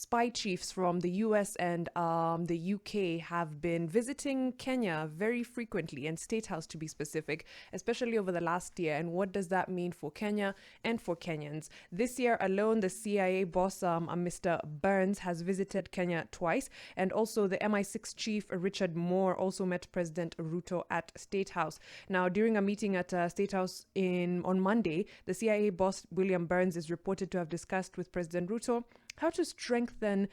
spy chiefs from the US and the UK have been visiting Kenya very frequently, and State House to be specific, especially over the last year. And what does that mean for Kenya and for Kenyans? This year alone, the CIA boss, Mr. Burns, has visited Kenya twice, and also the MI6 chief, Richard Moore, also met President Ruto at State House. Now, during a meeting at State House on Monday, the CIA boss, William Burns, is reported to have discussed with President Ruto how to strengthen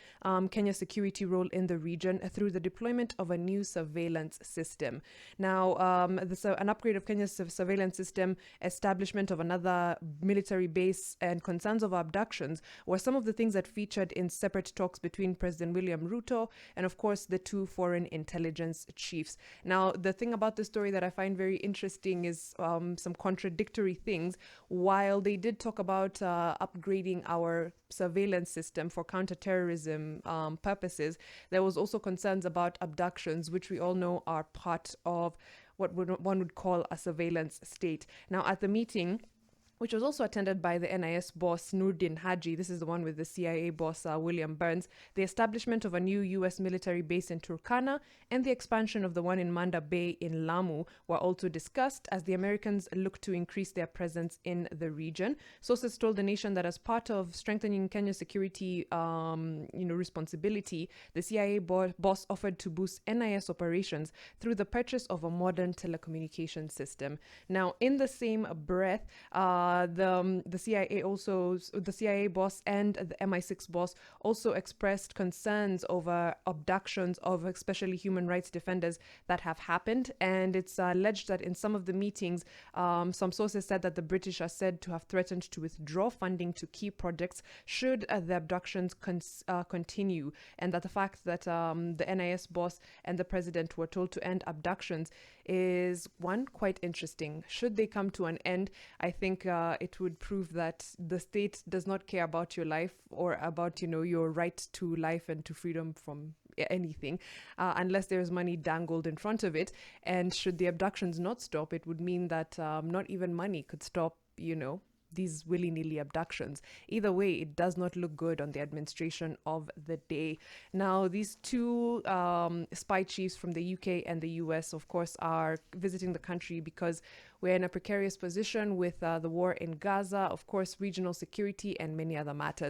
Kenya's security role in the region through the deployment of a new surveillance system. Now, an upgrade of Kenya's surveillance system, establishment of another military base, and concerns of abductions were some of the things that featured in separate talks between President William Ruto and, of course, the two foreign intelligence chiefs. Now, the thing about the story that I find very interesting is some contradictory things. While they did talk about upgrading our surveillance system for counterterrorism purposes, there was also concerns about abductions, which we all know are part of what one would call a surveillance state. Now, at the meeting, which was also attended by the NIS boss Nurdin Haji, this is the one with the CIA boss William Burns, the establishment of a new US military base in Turkana and the expansion of the one in Manda Bay in Lamu were also discussed as the Americans look to increase their presence in the region. Sources told the nation that as part of strengthening Kenya's security responsibility, the CIA boss offered to boost NIS operations through the purchase of a modern telecommunication system. Now, in the same breath, the CIA boss and the MI6 boss also expressed concerns over abductions of especially human rights defenders that have happened, and it's alleged that in some of the meetings, some sources said that the British are said to have threatened to withdraw funding to key projects should the abductions continue, and that the fact that the NIS boss and the president were told to end abductions is one quite interesting. Should they come to an end, I think it would prove that the state does not care about your life or about your right to life and to freedom from anything unless there is money dangled in front of it. And should the abductions not stop, it would mean that not even money could stop these willy-nilly abductions. Either way, it does not look good on the administration of the day. Now, these two spy chiefs from the UK and the US, of course, are visiting the country because we're in a precarious position with the war in Gaza, of course, regional security, and many other matters.